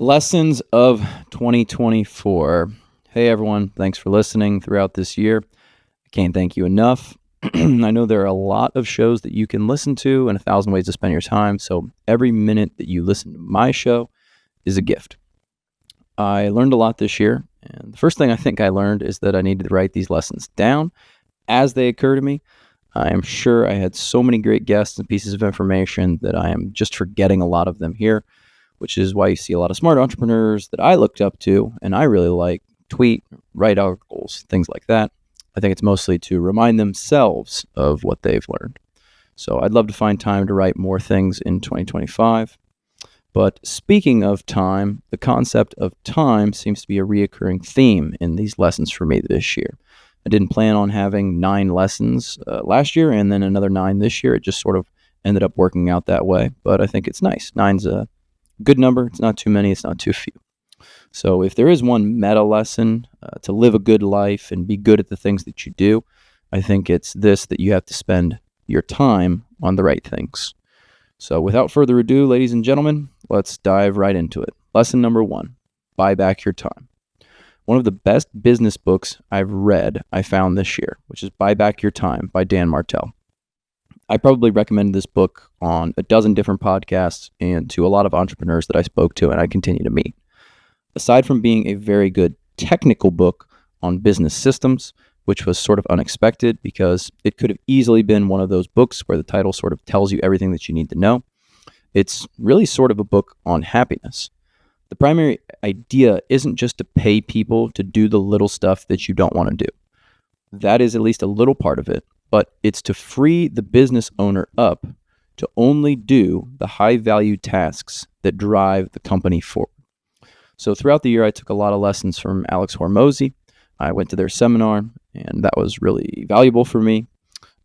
Lessons of 2024. Hey everyone, thanks for listening throughout this year. I can't thank you enough. I know there are a lot of shows that you can listen to and 1,000 ways to spend your time, so every minute that you listen to my show is a gift. I learned a lot this year, and the first thing I think I learned is that I needed to write these lessons down as they occur to me. I am sure I had so many great guests and pieces of information that I am just forgetting a lot of them here, which is why you see a lot of smart entrepreneurs that I looked up to and I really like tweet, write articles, things like that. I think it's mostly to remind themselves of what they've learned. So I'd love to find time to write more things in 2025. But speaking of time, the concept of time seems to be a reoccurring theme in these lessons for me this year. I didn't plan on having 9 lessons last year and then another 9 this year. It just sort of ended up working out that way. But I think it's nice. 9's a good number. It's not too many. It's not too few. So if there is one meta lesson to live a good life and be good at the things that you do, I think it's this, that you have to spend your time on the right things. So without further ado, ladies and gentlemen, let's dive right into it. Lesson number 1, buy back your time. One of the best business books I've read, I found this year, which is Buy Back Your Time by Dan Martell. I probably recommended this book on a dozen different podcasts and to a lot of entrepreneurs that I spoke to and I continue to meet. Aside from being a very good technical book on business systems, which was sort of unexpected because it could have easily been one of those books where the title sort of tells you everything that you need to know, it's really sort of a book on happiness. The primary idea isn't just to pay people to do the little stuff that you don't want to do. That is at least a little part of it. But it's to free the business owner up to only do the high-value tasks that drive the company forward. So throughout the year, I took a lot of lessons from Alex Hormozi. I went to their seminar, and that was really valuable for me.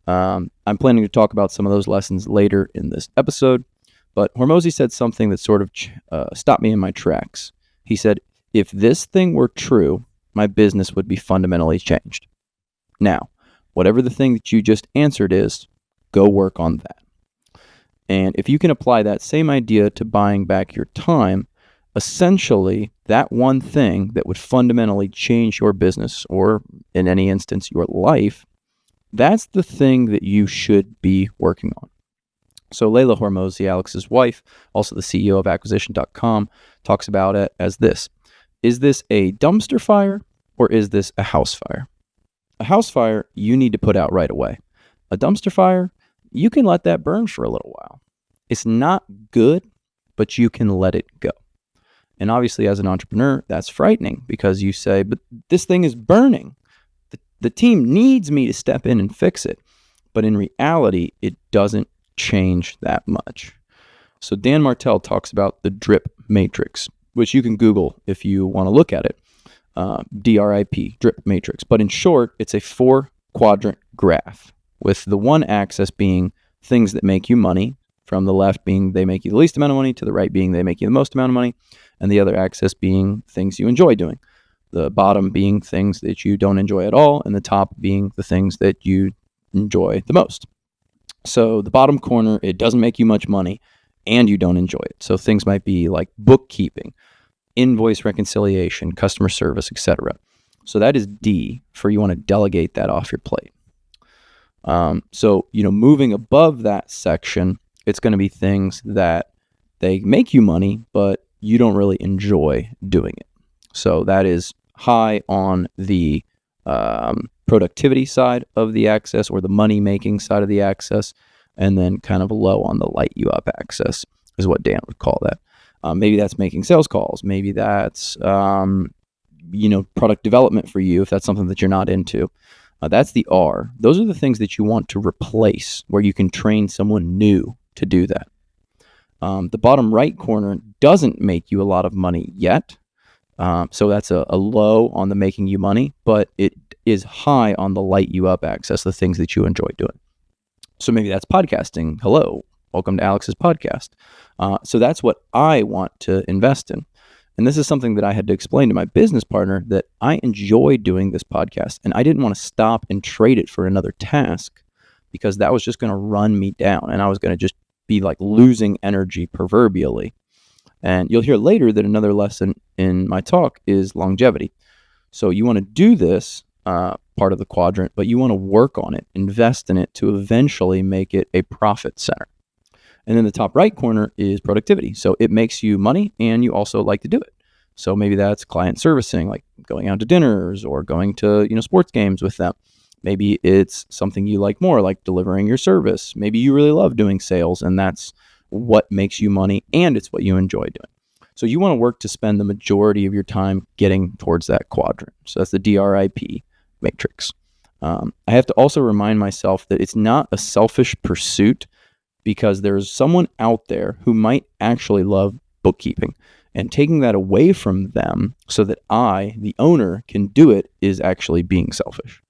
I'm planning to talk about some of those lessons later in this episode, but Hormozi said something that sort of stopped me in my tracks. He said, if this thing were true, my business would be fundamentally changed. Now, whatever the thing that you just answered is, go work on that. And if you can apply that same idea to buying back your time, essentially that one thing that would fundamentally change your business, or in any instance, your life, that's the thing that you should be working on. So Leila Hormozi, Alex's wife, also the CEO of Acquisition.com, talks about it as this. Is this a dumpster fire or is this a house fire? A house fire, you need to put out right away. A dumpster fire, you can let that burn for a little while. It's not good, but you can let it go. And obviously, as an entrepreneur, that's frightening because you say, but this thing is burning. The team needs me to step in and fix it. But in reality, it doesn't change that much. So Dan Martell talks about the DRIP matrix, which you can Google if you want to look at it. DRIP, DRIP matrix. But in short, it's a 4-quadrant graph with the one axis being things that make you money, from the left being they make you the least amount of money, to the right being they make you the most amount of money, and the other axis being things you enjoy doing. The bottom being things that you don't enjoy at all, and the top being the things that you enjoy the most. So the bottom corner, it doesn't make you much money, and you don't enjoy it. So things might be like bookkeeping, invoice reconciliation, customer service, etc. So that is D, for you want to delegate that off your plate. So, moving above that section, it's going to be things that they make you money, but you don't really enjoy doing it. So that is high on the productivity side of the axis, or the money-making side of the axis, and then kind of low on the light you up axis is what Dan would call that. Maybe that's making sales calls. Maybe that's, product development for you if that's something that you're not into. That's the R. Those are the things that you want to replace, where you can train someone new to do that. The bottom right corner doesn't make you a lot of money yet. So that's a low on the making you money, but it is high on the light you up axis, the things that you enjoy doing. So maybe that's podcasting. Hello, welcome to Alex's podcast. So that's what I want to invest in. And this is something that I had to explain to my business partner, that I enjoy doing this podcast and I didn't want to stop and trade it for another task, because that was just going to run me down and I was going to just be like losing energy proverbially. And you'll hear later that another lesson in my talk is longevity. So you want to do this part of the quadrant, but you want to work on it, invest in it to eventually make it a profit center. And then the top right corner is productivity. So it makes you money and you also like to do it. So maybe that's client servicing, like going out to dinners or going to, sports games with them. Maybe it's something you like more, like delivering your service. Maybe you really love doing sales and that's what makes you money and it's what you enjoy doing. So you want to work to spend the majority of your time getting towards that quadrant. So that's the DRIP matrix. I have to also remind myself that it's not a selfish pursuit because there's someone out there who might actually love bookkeeping. And taking that away from them so that I, the owner, can do it is actually being selfish.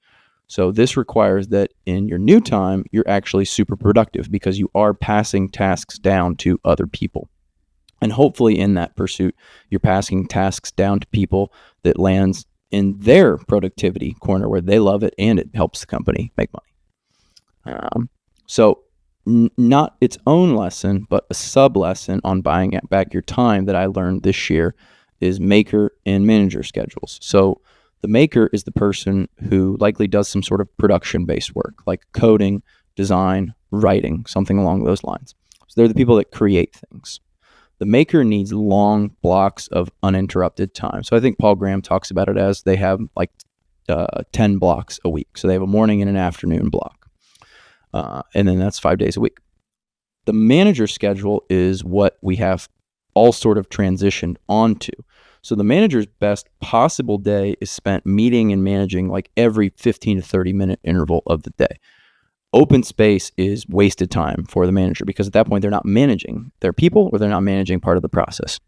So this requires that in your new time, you're actually super productive because you are passing tasks down to other people. And hopefully in that pursuit, you're passing tasks down to people that lands in their productivity corner where they love it and it helps the company make money. Not its own lesson, but a sub lesson on buying back your time that I learned this year is maker and manager schedules. So the maker is the person who likely does some sort of production-based work, like coding, design, writing, something along those lines. So they're the people that create things. The maker needs long blocks of uninterrupted time. So I think Paul Graham talks about it as they have 10 blocks a week. So they have a morning and an afternoon block. And then that's 5 days a week. The manager schedule is what we have all sort of transitioned onto. So the manager's best possible day is spent meeting and managing like every 15 to 30 minute interval of the day. Open space is wasted time for the manager because at that point they're not managing their people or they're not managing part of the process.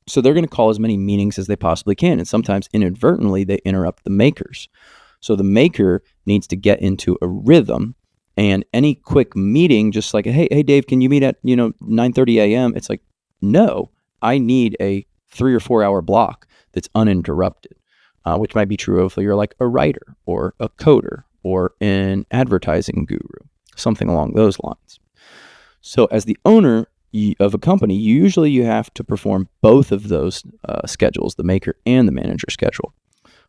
So they're going to call as many meetings as they possibly can. And sometimes inadvertently they interrupt the makers. So the maker needs to get into a rhythm. And any quick meeting, just like, hey, Dave, can you meet at 9:30 a.m.? It's like, no, I need a 3 or 4 hour block that's uninterrupted, which might be true if you're like a writer or a coder or an advertising guru, something along those lines. So as the owner of a company, you have to perform both of those schedules, the maker and the manager schedule.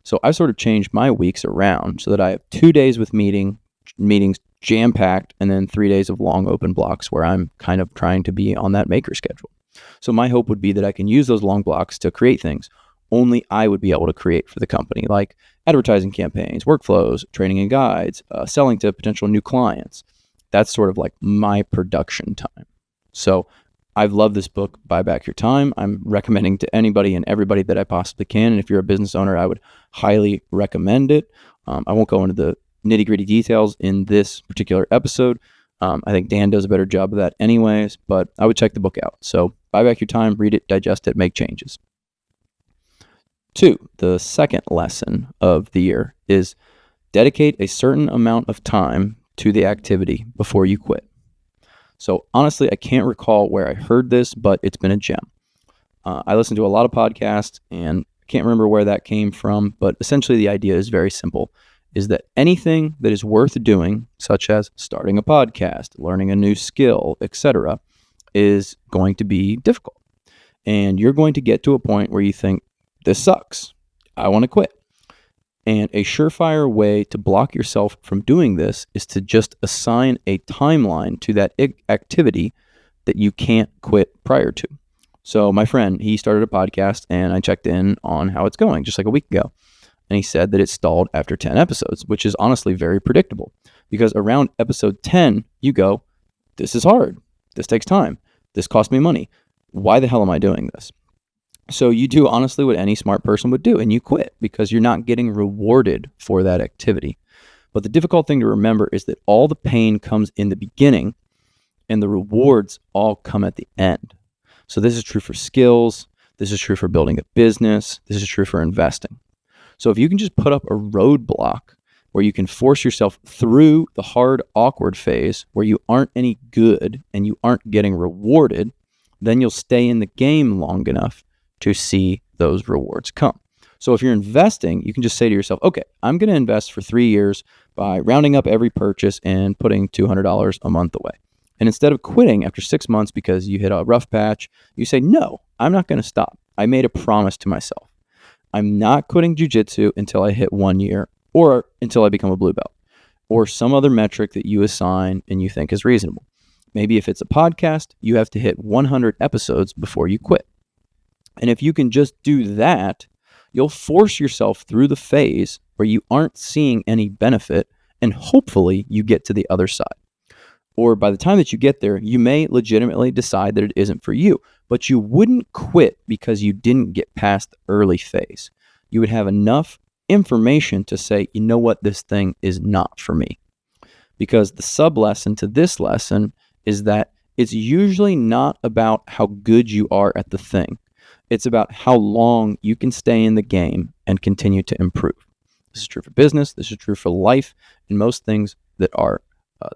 So I've sort of changed my weeks around so that I have 2 days with meetings jam-packed, and then 3 days of long open blocks where I'm kind of trying to be on that maker schedule. So my hope would be that I can use those long blocks to create things only I would be able to create for the company, like advertising campaigns, workflows, training and guides, selling to potential new clients. That's sort of like my production time. So I've loved this book, Buy Back Your Time. I'm recommending to anybody and everybody that I possibly can. And if you're a business owner, I would highly recommend it. I won't go into the nitty-gritty details in this particular episode. I think Dan does a better job of that anyways, but I would check the book out. So buy back your time, read it, digest it, make changes. 2, the second lesson of the year is dedicate a certain amount of time to the activity before you quit. So honestly, I can't recall where I heard this, but it's been a gem. I listen to a lot of podcasts and I can't remember where that came from, but essentially the idea is very simple. Is that anything that is worth doing, such as starting a podcast, learning a new skill, etc., is going to be difficult. And you're going to get to a point where you think, this sucks. I want to quit. And a surefire way to block yourself from doing this is to just assign a timeline to that activity that you can't quit prior to. So my friend, he started a podcast and I checked in on how it's going just like a week ago. And he said that it stalled after 10 episodes, which is honestly very predictable because around episode 10, you go, this is hard. This takes time. This cost me money. Why the hell am I doing this? So you do honestly what any smart person would do and you quit because you're not getting rewarded for that activity. But the difficult thing to remember is that all the pain comes in the beginning and the rewards all come at the end. So this is true for skills. This is true for building a business. This is true for investing. So if you can just put up a roadblock where you can force yourself through the hard, awkward phase where you aren't any good and you aren't getting rewarded, then you'll stay in the game long enough to see those rewards come. So if you're investing, you can just say to yourself, okay, I'm going to invest for 3 years by rounding up every purchase and putting $200 a month away. And instead of quitting after 6 months because you hit a rough patch, you say, no, I'm not going to stop. I made a promise to myself. I'm not quitting jujitsu until I hit 1 year or until I become a blue belt or some other metric that you assign and you think is reasonable. Maybe if it's a podcast, you have to hit 100 episodes before you quit. And if you can just do that, you'll force yourself through the phase where you aren't seeing any benefit, and hopefully you get to the other side. Or by the time that you get there, you may legitimately decide that it isn't for you, but you wouldn't quit because you didn't get past the early phase. You would have enough information to say, you know what, this thing is not for me. Because the sub lesson to this lesson is that it's usually not about how good you are at the thing. It's about how long you can stay in the game and continue to improve. This is true for business. This is true for life. And most things that are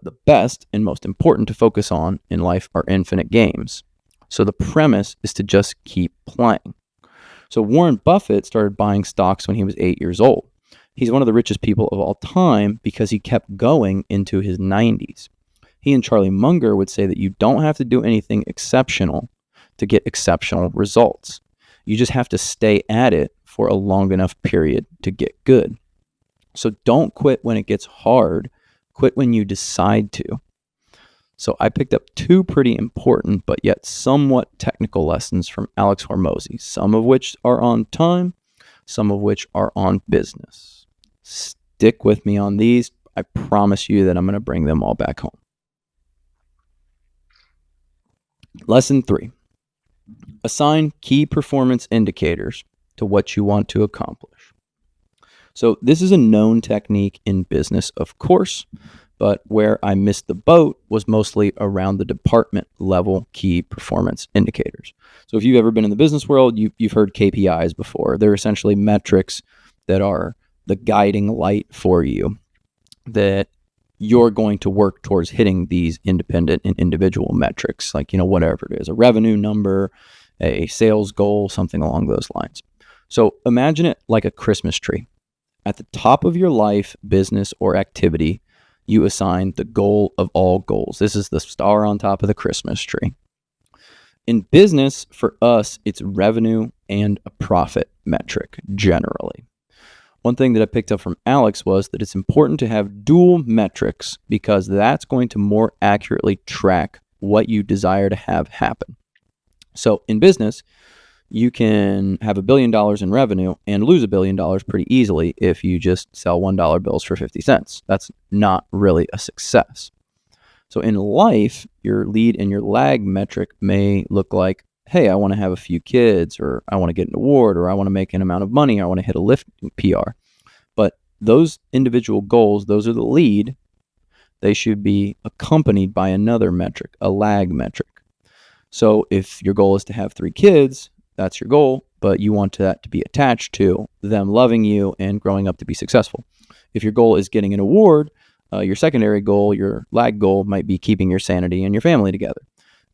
the best and most important to focus on in life are infinite games. So the premise is to just keep playing. So Warren Buffett started buying stocks when he was 8 years old. He's one of the richest people of all time because he kept going into his 90s. He and Charlie Munger would say that you don't have to do anything exceptional to get exceptional results. You just have to stay at it for a long enough period to get good. So don't quit when it gets hard. Quit when you decide to. So I picked up 2 pretty important but yet somewhat technical lessons from Alex Hormozi, some of which are on time, some of which are on business. Stick with me on these. I promise you that I'm going to bring them all back home. Lesson 3. Assign key performance indicators to what you want to accomplish. So this is a known technique in business, of course, but where I missed the boat was mostly around the department level key performance indicators. So if you've ever been in the business world, you've heard KPIs before. They're essentially metrics that are the guiding light for you that you're going to work towards hitting these independent and individual metrics, like, whatever it is, a revenue number, a sales goal, something along those lines. So imagine it like a Christmas tree. At the top of your life, business, or activity, you assign the goal of all goals. This is the star on top of the Christmas tree. In business, for us, it's revenue and a profit metric generally. One thing that I picked up from Alex was that it's important to have dual metrics because that's going to more accurately track what you desire to have happen. So in business, you can have $1 billion in revenue and lose $1 billion pretty easily if you just sell $1 bills for 50 cents. That's not really a success. So in life, your lead and your lag metric may look like, hey, I want to have a few kids, or I want to get an award, or I want to make an amount of money, or I want to hit a lifting PR. But those individual goals, those are the lead. They should be accompanied by another metric, a lag metric. So if your goal is to have 3 kids, that's your goal, but you want that to be attached to them loving you and growing up to be successful. If your goal is getting an award, your secondary goal, your lag goal, might be keeping your sanity and your family together.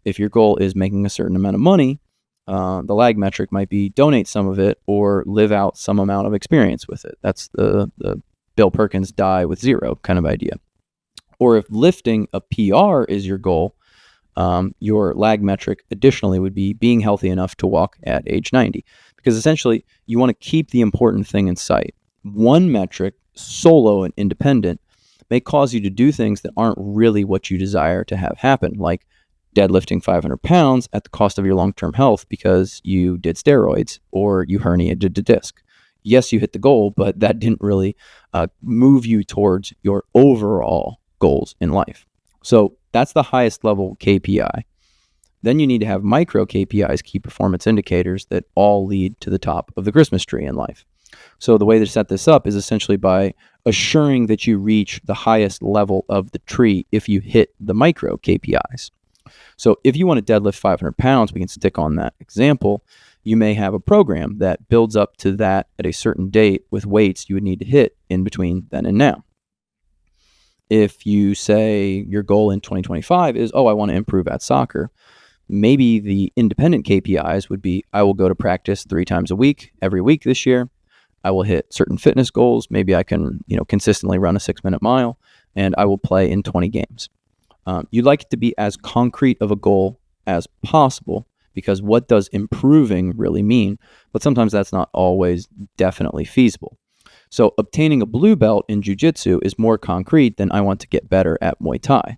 If your goal is making a certain amount of money, the lag metric might be donate some of it or live out some amount of experience with it. That's the Bill Perkins die with zero kind of idea. Or if lifting a PR is your goal, your lag metric additionally would be being healthy enough to walk at age 90. Because essentially, you want to keep the important thing in sight. One metric, solo and independent, may cause you to do things that aren't really what you desire to have happen, like deadlifting 500 pounds at the cost of your long-term health because you did steroids or you herniated a disc. Yes, you hit the goal, but that didn't really move you towards your overall goals in life. So that's the highest level KPI. Then you need to have micro KPIs, key performance indicators, that all lead to the top of the Christmas tree in life. So the way to set this up is essentially by assuring that you reach the highest level of the tree if you hit the micro KPIs. So if you want to deadlift 500 pounds, we can stick on that example. You may have a program that builds up to that at a certain date with weights you would need to hit in between then and now. If you say your goal in 2025 is, I want to improve at soccer, maybe the independent KPIs would be, I will go to practice 3 times a week, every week this year. I will hit certain fitness goals. Maybe I can, consistently run a 6-minute mile, and I will play in 20 games. You'd like it to be as concrete of a goal as possible because what does improving really mean? But sometimes that's not always definitely feasible. So obtaining a blue belt in jiu-jitsu is more concrete than I want to get better at Muay Thai.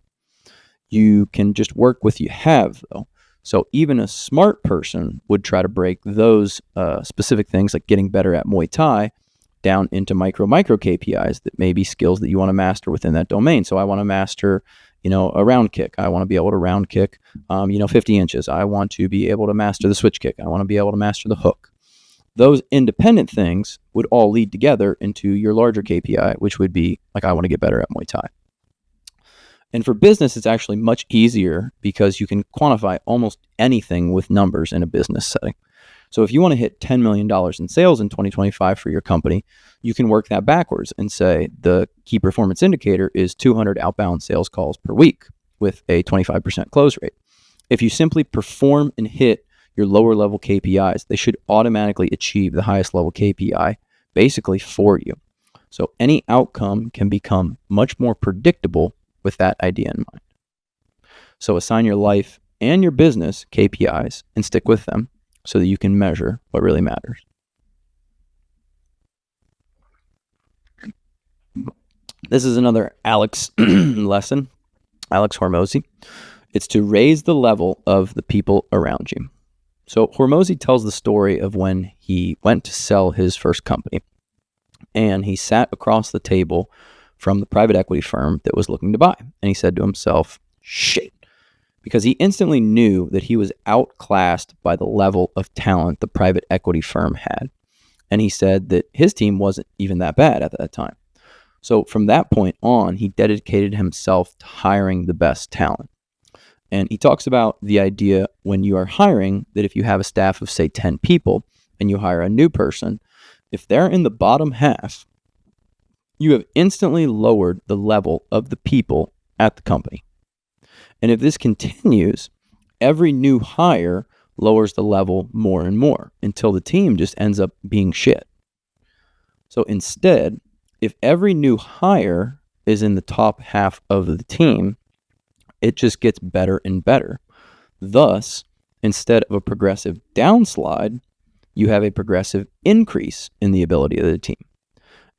You can just work with you have, though. So even a smart person would try to break those specific things like getting better at Muay Thai down into micro KPIs that may be skills that you want to master within that domain. So I want to master, a round kick. I want to be able to round kick, 50 inches. I want to be able to master the switch kick. I want to be able to master the hook. Those independent things would all lead together into your larger KPI, which would be like, I want to get better at Muay Thai. And for business, it's actually much easier because you can quantify almost anything with numbers in a business setting. So if you want to hit $10 million in sales in 2025 for your company, you can work that backwards and say the key performance indicator is 200 outbound sales calls per week with a 25% close rate. If you simply perform and hit your lower level KPIs, they should automatically achieve the highest level KPI basically for you. So any outcome can become much more predictable with that idea in mind. So assign your life and your business KPIs and stick with them so that you can measure what really matters. This is another Alex lesson, Alex Hormozi. It's to raise the level of the people around you. So Hormozi tells the story of when he went to sell his first company, and he sat across the table from the private equity firm that was looking to buy. And he said to himself, shit, because he instantly knew that he was outclassed by the level of talent the private equity firm had. And he said that his team wasn't even that bad at that time. So from that point on, he dedicated himself to hiring the best talent. And he talks about the idea when you are hiring that if you have a staff of, say, 10 people and you hire a new person, if they're in the bottom half, you have instantly lowered the level of the people at the company. And if this continues, every new hire lowers the level more and more until the team just ends up being shit. So instead, if every new hire is in the top half of the team, it just gets better and better. Thus, instead of a progressive downslide, you have a progressive increase in the ability of the team.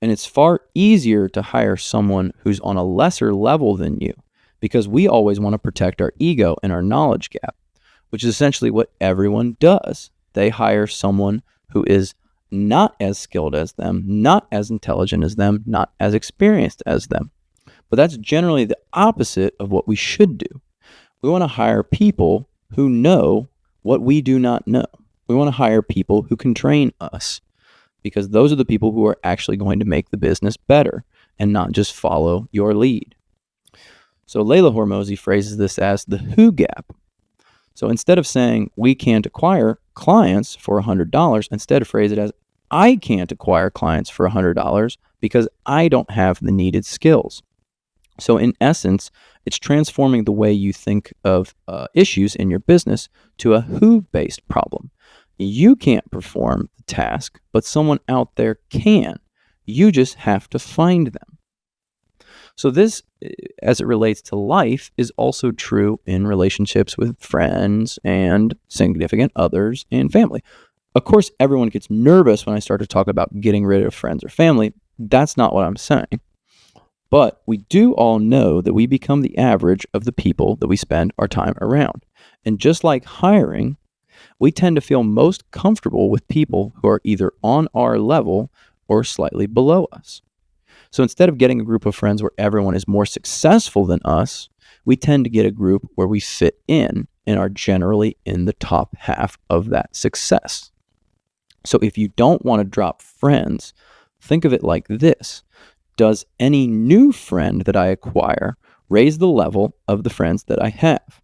And it's far easier to hire someone who's on a lesser level than you, because we always want to protect our ego and our knowledge gap, which is essentially what everyone does. They hire someone who is not as skilled as them, not as intelligent as them, not as experienced as them. But that's generally the opposite of what we should do. We want to hire people who know what we do not know. We want to hire people who can train us, because those are the people who are actually going to make the business better and not just follow your lead. So Leila Hormozi phrases this as the who gap. So instead of saying we can't acquire clients for $100, instead phrase it as I can't acquire clients for $100 because I don't have the needed skills. So in essence, it's transforming the way you think of issues in your business to a who-based problem. You can't perform the task, but someone out there can. You just have to find them. So this, as it relates to life, is also true in relationships with friends and significant others and family. Of course, everyone gets nervous when I start to talk about getting rid of friends or family. That's not what I'm saying. But we do all know that we become the average of the people that we spend our time around. And just like hiring, we tend to feel most comfortable with people who are either on our level or slightly below us. So instead of getting a group of friends where everyone is more successful than us, we tend to get a group where we fit in and are generally in the top half of that success. So if you don't want to drop friends, think of it like this. Does any new friend that I acquire raise the level of the friends that I have?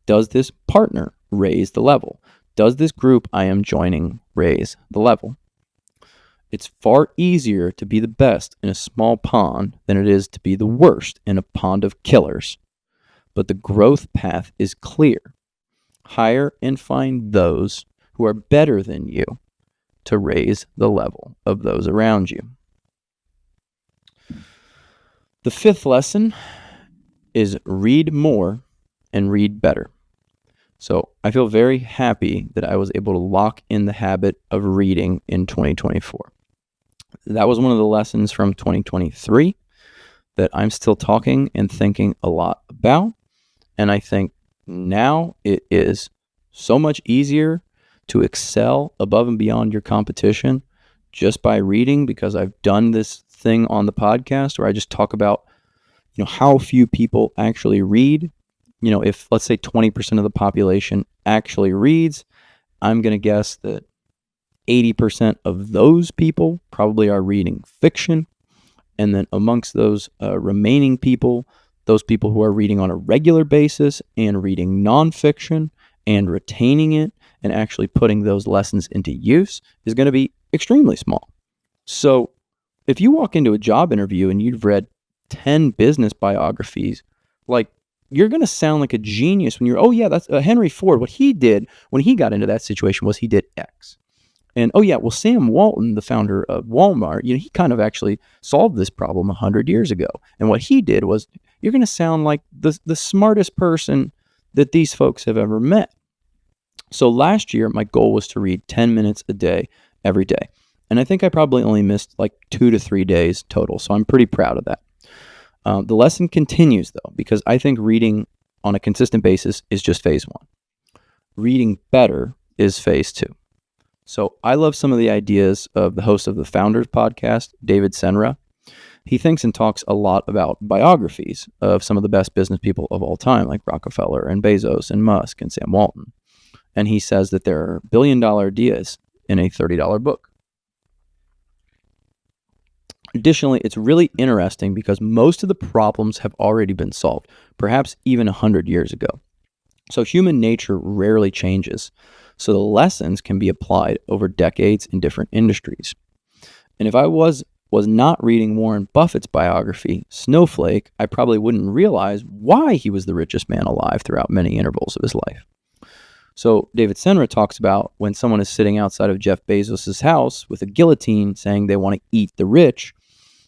Does this partner raise the level? Does this group I am joining raise the level? It's far easier to be the best in a small pond than it is to be the worst in a pond of killers. But the growth path is clear. Hire and find those who are better than you to raise the level of those around you. The fifth lesson is read more and read better. So I feel very happy that I was able to lock in the habit of reading in 2024. That was one of the lessons from 2023 that I'm still talking and thinking a lot about. And I think now it is so much easier to excel above and beyond your competition just by reading, because I've done this thing on the podcast where I just talk about, how few people actually read. If let's say 20% of the population actually reads, I'm going to guess that 80% of those people probably are reading fiction. And then amongst those remaining people, those people who are reading on a regular basis and reading nonfiction and retaining it and actually putting those lessons into use is going to be extremely small. So if you walk into a job interview and you've read 10 business biographies, you're going to sound like a genius when oh yeah, that's Henry Ford. What he did when he got into that situation was he did X. And oh yeah, well, Sam Walton, the founder of Walmart, he kind of actually solved this problem 100 years ago. And what he did was, you're going to sound like the smartest person that these folks have ever met. So last year, my goal was to read 10 minutes a day, every day. And I think I probably only missed 2 to 3 days total. So I'm pretty proud of that. The lesson continues, though, because I think reading on a consistent basis is just phase 1. Reading better is phase 2. So I love some of the ideas of the host of the Founders podcast, David Senra. He thinks and talks a lot about biographies of some of the best business people of all time, like Rockefeller and Bezos and Musk and Sam Walton. And he says that there are billion-dollar ideas in a $30 book. Additionally, it's really interesting because most of the problems have already been solved, perhaps even 100 years ago. So human nature rarely changes. So the lessons can be applied over decades in different industries. And if I was not reading Warren Buffett's biography, Snowflake, I probably wouldn't realize why he was the richest man alive throughout many intervals of his life. So David Senra talks about when someone is sitting outside of Jeff Bezos' house with a guillotine saying they want to eat the rich,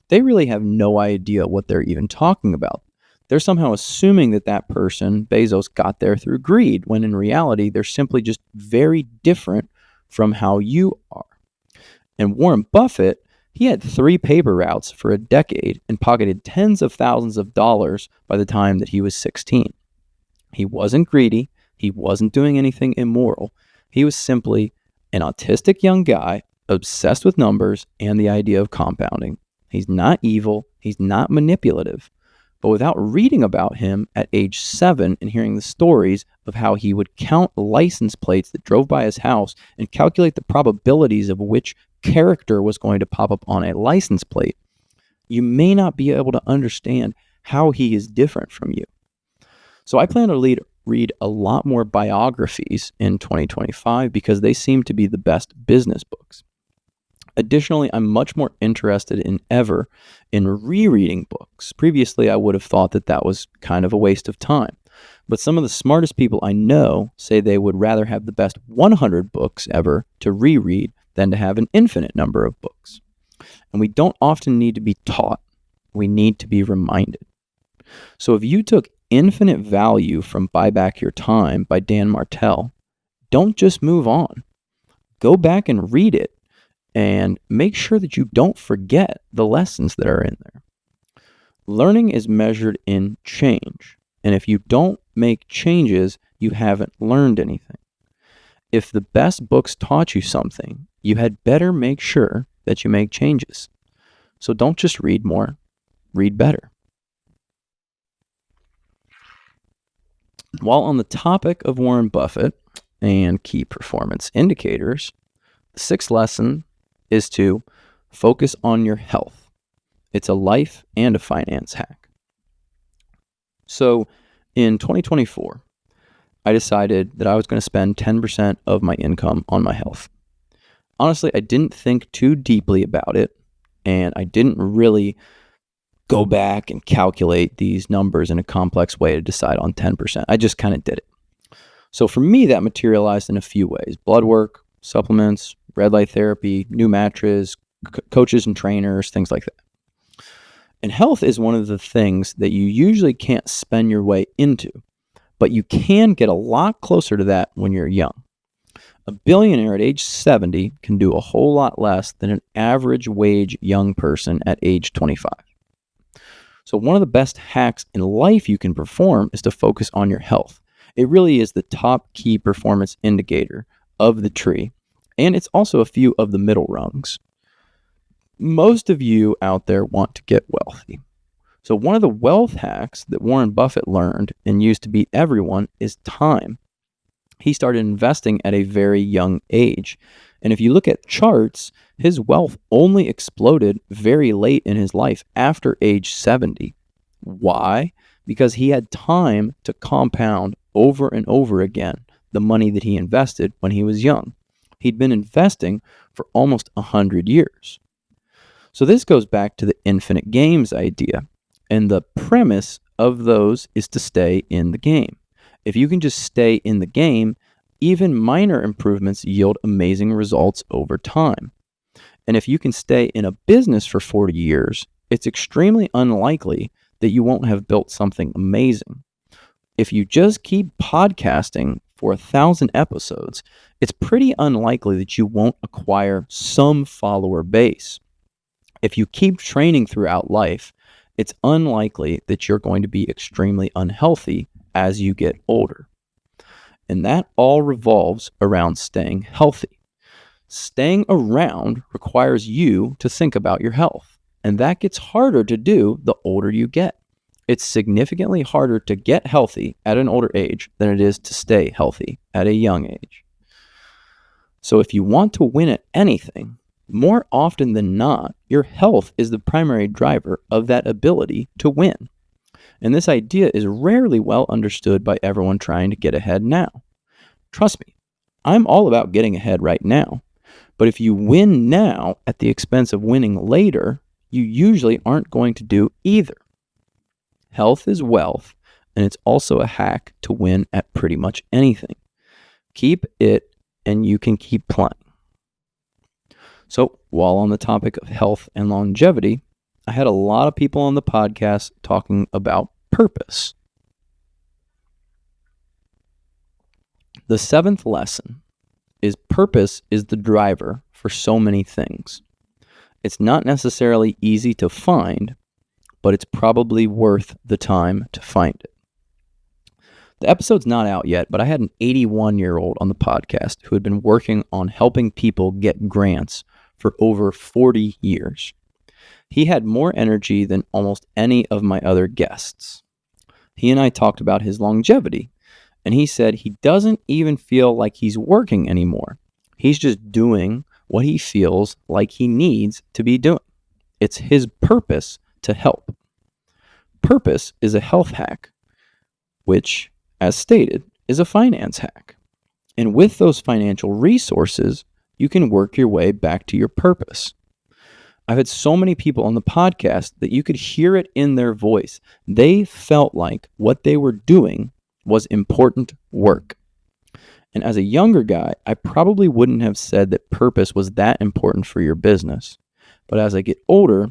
they really have no idea what they're even talking about. They're somehow assuming that person, Bezos, got there through greed, when in reality, they're simply just very different from how you are. And Warren Buffett, he had 3 paper routes for a decade and pocketed tens of thousands of dollars by the time that he was 16. He wasn't greedy. He wasn't doing anything immoral. He was simply an autistic young guy obsessed with numbers and the idea of compounding. He's not evil. He's not manipulative. But without reading about him at age 7 and hearing the stories of how he would count license plates that drove by his house and calculate the probabilities of which character was going to pop up on a license plate, you may not be able to understand how he is different from you. So I plan to read a lot more biographies in 2025 because they seem to be the best business books. Additionally, I'm much more interested than ever in rereading books. Previously, I would have thought that was kind of a waste of time. But some of the smartest people I know say they would rather have the best 100 books ever to reread than to have an infinite number of books. And we don't often need to be taught. We need to be reminded. So if you took Infinite Value from Buy Back Your Time by Dan Martell, don't just move on. Go back and read it. And make sure that you don't forget the lessons that are in there. Learning is measured in change. And if you don't make changes, you haven't learned anything. If the best books taught you something, you had better make sure that you make changes. So don't just read more, read better. While on the topic of Warren Buffett and key performance indicators, the 6th lesson is to focus on your health. It's a life and a finance hack. So in 2024, I decided that I was going to spend 10% of my income on my health. Honestly, I didn't think too deeply about it, and I didn't really go back and calculate these numbers in a complex way to decide on 10%. I just kind of did it. So for me, that materialized in a few ways: blood work, supplements, red light therapy, new mattress, coaches and trainers, things like that. And health is one of the things that you usually can't spend your way into. but you can get a lot closer to that when you're young. A billionaire at age 70 can do a whole lot less than an average wage young person at age 25. So one of the best hacks in life you can perform is to focus on your health. It really is the top key performance indicator of the tree, and it's also a few of the middle rungs. Most of you out there want to get wealthy. So one of the wealth hacks that Warren Buffett learned and used to beat everyone is time. He started investing at a very young age. And if you look at charts, his wealth only exploded very late in his life after age 70. Why? Because he had time to compound over and over again the money that he invested when he was young. He'd been investing for almost 100 years. So this goes back to the infinite games idea. And the premise of those is to stay in the game. If you can just stay in the game, even minor improvements yield amazing results over time. And if you can stay in a business for 40 years, it's extremely unlikely that you won't have built something amazing. If you just keep podcasting for 1,000 episodes, it's pretty unlikely that you won't acquire some follower base. If you keep training throughout life, it's unlikely that you're going to be extremely unhealthy as you get older. And that all revolves around staying healthy. Staying around requires you to think about your health, and that gets harder to do the older you get. It's significantly harder to get healthy at an older age than it is to stay healthy at a young age. So if you want to win at anything, more often than not, your health is the primary driver of that ability to win. And this idea is rarely well understood by everyone trying to get ahead now. Trust me, I'm all about getting ahead right now. But if you win now at the expense of winning later, you usually aren't going to do either. Health is wealth, and it's also a hack to win at pretty much anything. Keep it, and you can keep playing. So, while on the topic of health and longevity, I had a lot of people on the podcast talking about purpose. The 7th lesson is purpose is the driver for so many things. It's not necessarily easy to find, but it's probably worth the time to find it. The episode's not out yet, but I had an 81-year-old on the podcast who had been working on helping people get grants for over 40 years. He had more energy than almost any of my other guests. He and I talked about his longevity, and he said he doesn't even feel like he's working anymore. He's just doing what he feels like he needs to be doing. It's his purpose to help. Purpose is a health hack, which, as stated, is a finance hack. And with those financial resources, you can work your way back to your purpose. I've had so many people on the podcast that you could hear it in their voice. They felt like what they were doing was important work. And as a younger guy, I probably wouldn't have said that purpose was that important for your business. But as I get older,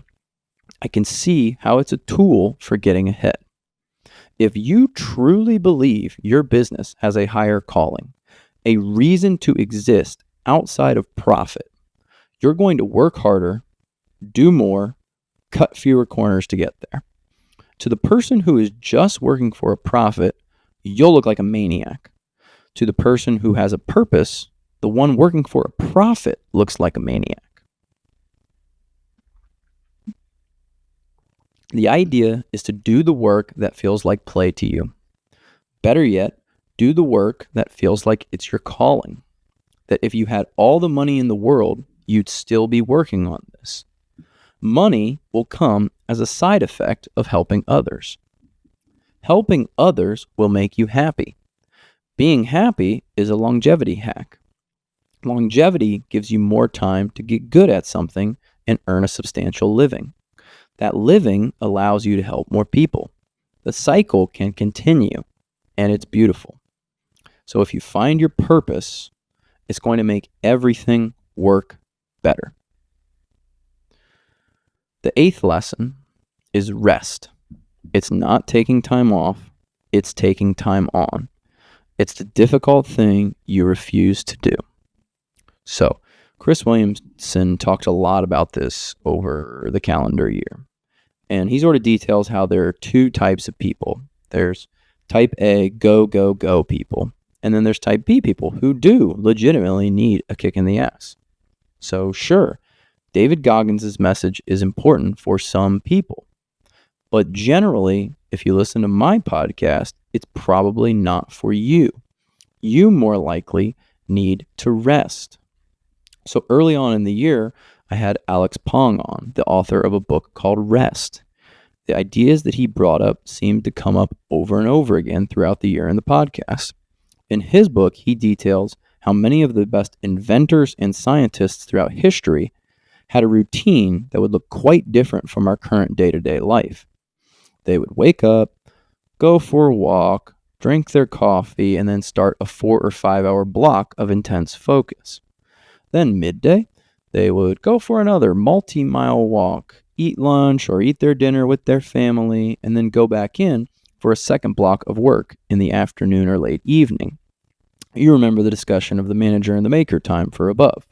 I can see how it's a tool for getting ahead. If you truly believe your business has a higher calling, a reason to exist outside of profit, you're going to work harder, do more, cut fewer corners to get there. To the person who is just working for a profit, you'll look like a maniac. To the person who has a purpose, the one working for a profit looks like a maniac. The idea is to do the work that feels like play to you. Better yet, do the work that feels like it's your calling. That if you had all the money in the world, you'd still be working on this. Money will come as a side effect of helping others. Helping others will make you happy. Being happy is a longevity hack. Longevity gives you more time to get good at something and earn a substantial living. That living allows you to help more people. The cycle can continue, and it's beautiful. So if you find your purpose, it's going to make everything work better. The 8th lesson is rest. It's not taking time off. it's taking time on. It's the difficult thing you refuse to do. So, Chris Williamson talked a lot about this over the calendar year. And he sort of details how there are two types of people. There's type A, go, go, go people. And then there's type B people who do legitimately need a kick in the ass. So sure, David Goggins' message is important for some people. But generally, if you listen to my podcast, it's probably not for you. You more likely need to rest. So early on in the year, I had Alex Pong on, the author of a book called Rest. The ideas that he brought up seemed to come up over and over again throughout the year in the podcast. In his book, he details how many of the best inventors and scientists throughout history had a routine that would look quite different from our current day-to-day life. They would wake up, go for a walk, drink their coffee, and then start a 4 or 5 hour block of intense focus. Then midday, they would go for another multi-mile walk, eat lunch or eat their dinner with their family, and then go back in for a second block of work in the afternoon or late evening. You remember the discussion of the manager and the maker time for above.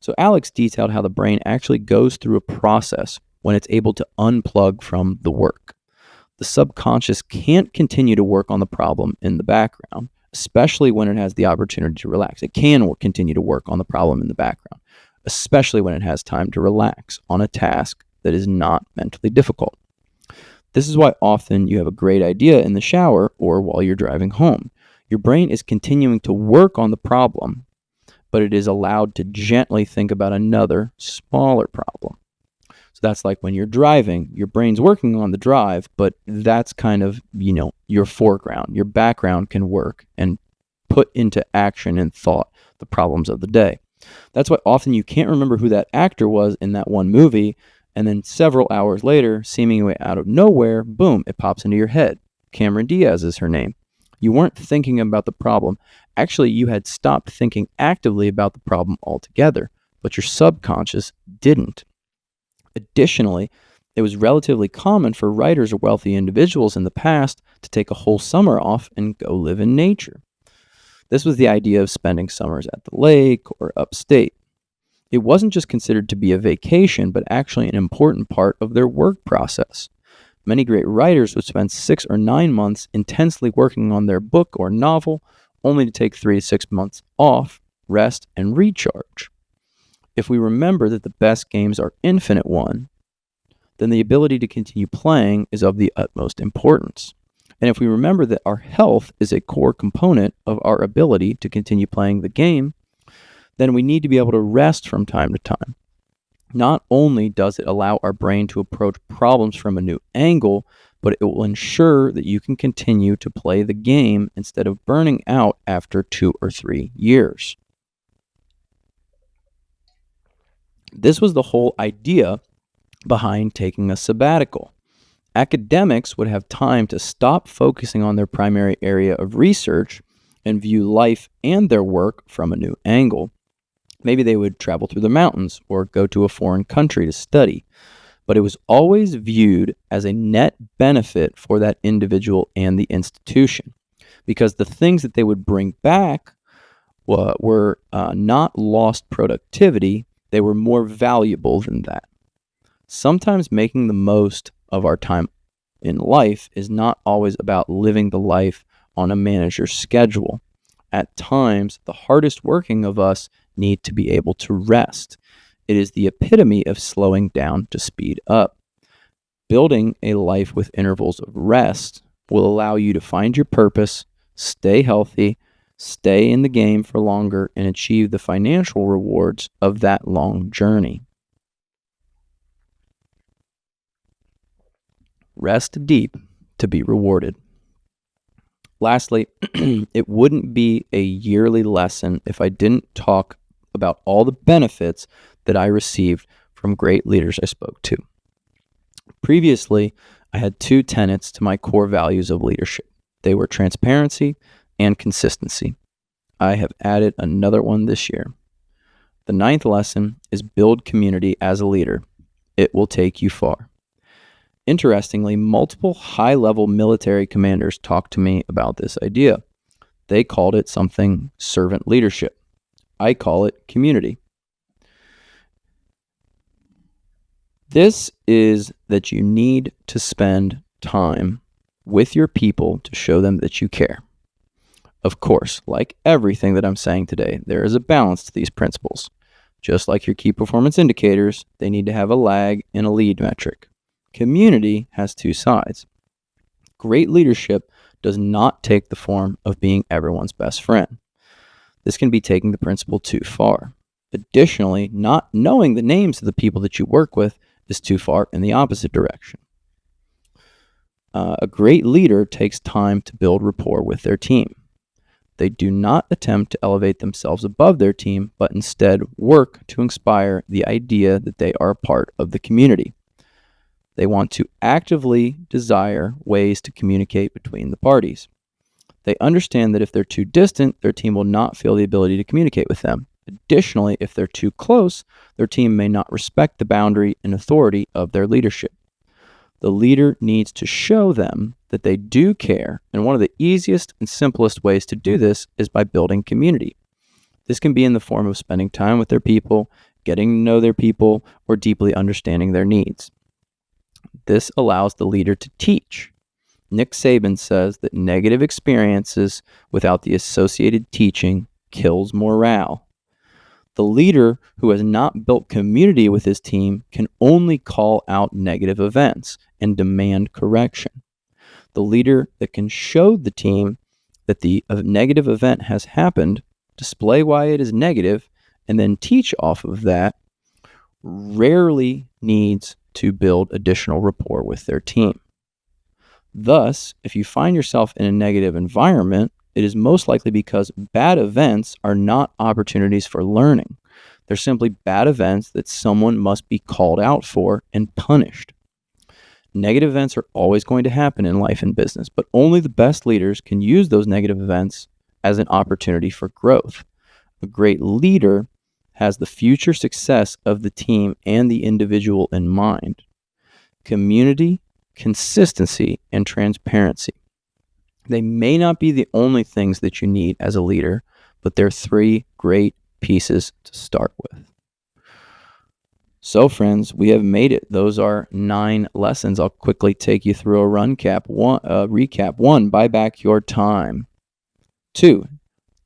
So Alex detailed how the brain actually goes through a process when it's able to unplug from the work. The subconscious can't continue to work on the problem in the background, especially when it has the opportunity to relax. It can continue to work on the problem in the background, especially when it has time to relax on a task that is not mentally difficult. This is why often you have a great idea in the shower or while you're driving home. Your brain is continuing to work on the problem, but it is allowed to gently think about another, smaller problem. So that's like when you're driving, your brain's working on the drive, but that's kind of, your foreground. Your background can work and put into action and thought the problems of the day. That's why often you can't remember who that actor was in that one movie, and then several hours later, seemingly out of nowhere, boom, it pops into your head. Cameron Diaz is her name. You weren't thinking about the problem. Actually, you had stopped thinking actively about the problem altogether, but your subconscious didn't. Additionally, it was relatively common for writers or wealthy individuals in the past to take a whole summer off and go live in nature. This was the idea of spending summers at the lake or upstate. It wasn't just considered to be a vacation, but actually an important part of their work process. Many great writers would spend 6 or 9 months intensely working on their book or novel, only to take 3 to 6 months off, rest, and recharge. If we remember that the best games are infinite one, then the ability to continue playing is of the utmost importance. And if we remember that our health is a core component of our ability to continue playing the game, then we need to be able to rest from time to time. Not only does it allow our brain to approach problems from a new angle, but it will ensure that you can continue to play the game instead of burning out after 2 or 3 years. This was the whole idea behind taking a sabbatical. Academics would have time to stop focusing on their primary area of research and view life and their work from a new angle. Maybe they would travel through the mountains or go to a foreign country to study, but it was always viewed as a net benefit for that individual and the institution, because the things that they would bring back were not lost productivity, they were more valuable than that. Sometimes making the most of our time in life is not always about living the life on a manager's schedule. At times, the hardest working of us need to be able to rest. It is the epitome of slowing down to speed up. Building a life with intervals of rest will allow you to find your purpose, stay healthy, stay in the game for longer, and achieve the financial rewards of that long journey. Rest deep to be rewarded. Lastly, it wouldn't be a yearly lesson if I didn't talk about all the benefits that I received from great leaders I spoke to. Previously, I had 2 tenets to my core values of leadership. They were transparency and consistency. I have added another one this year. The 9th lesson is build community as a leader. It will take you far. Interestingly, multiple high-level military commanders talked to me about this idea. They called it something servant leadership. I call it community. This is that you need to spend time with your people to show them that you care. Of course, like everything that I'm saying today, there is a balance to these principles. Just like your key performance indicators, they need to have a lag and a lead metric. Community has two sides. Great leadership does not take the form of being everyone's best friend. This can be taking the principle too far. Additionally, not knowing the names of the people that you work with is too far in the opposite direction. A great leader takes time to build rapport with their team. They do not attempt to elevate themselves above their team, but instead work to inspire the idea that they are a part of the community. They want to actively desire ways to communicate between the parties. They understand that if they're too distant, their team will not feel the ability to communicate with them. Additionally, if they're too close, their team may not respect the boundary and authority of their leadership. The leader needs to show them that they do care, and one of the easiest and simplest ways to do this is by building community. This can be in the form of spending time with their people, getting to know their people, or deeply understanding their needs. This allows the leader to teach. Nick Saban says that negative experiences without the associated teaching kills morale. The leader who has not built community with his team can only call out negative events and demand correction. The leader that can show the team that the negative event has happened, display why it is negative, and then teach off of that, rarely needs to build additional rapport with their team. Thus, if you find yourself in a negative environment, it is most likely because bad events are not opportunities for learning. They're simply bad events that someone must be called out for and punished. Negative events are always going to happen in life and business, but only the best leaders can use those negative events as an opportunity for growth. A great leader has the future success of the team and the individual in mind. Community, consistency, and transparency. They may not be the only things that you need as a leader, but they're three great pieces to start with. So, friends, we have made it. Those are 9 lessons. I'll quickly take you through a recap. 1, buy back your time. 2,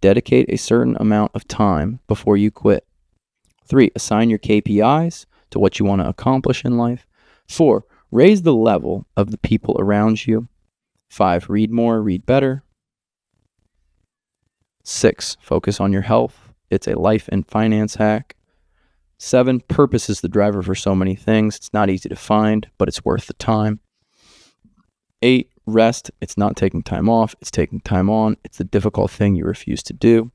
dedicate a certain amount of time before you quit. 3, assign your KPIs to what you want to accomplish in life. 4, raise the level of the people around you. 5, read more, read better. 6, focus on your health. It's a life and finance hack. 7, purpose is the driver for so many things. It's not easy to find, but it's worth the time. 8, rest. It's not taking time off. It's taking time on. It's the difficult thing you refuse to do.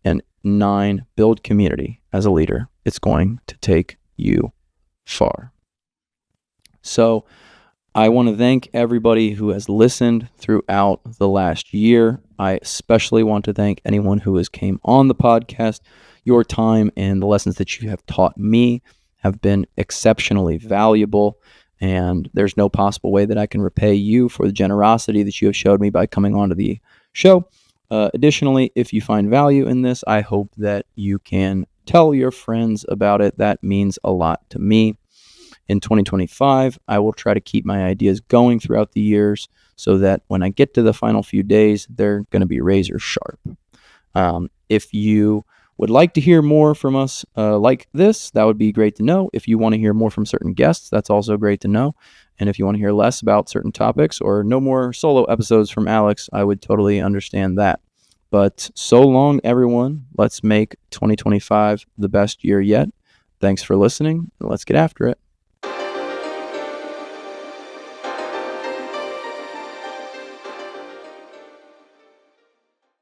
And 9, build community as a leader. It's going to take you far. So I want to thank everybody who has listened throughout the last year. I especially want to thank anyone who has came on the podcast. Your time and the lessons that you have taught me have been exceptionally valuable, and there's no possible way that I can repay you for the generosity that you have showed me by coming onto the show. Additionally, if you find value in this, I hope that you can tell your friends about it. That means a lot to me. In 2025, I will try to keep my ideas going throughout the years so that when I get to the final few days, they're going to be razor sharp. If you would like to hear more from us like this, that would be great to know. If you want to hear more from certain guests, that's also great to know. And if you want to hear less about certain topics or no more solo episodes from Alex, I would totally understand that. But so long, everyone. Let's make 2025 the best year yet. Thanks for listening. Let's get after it.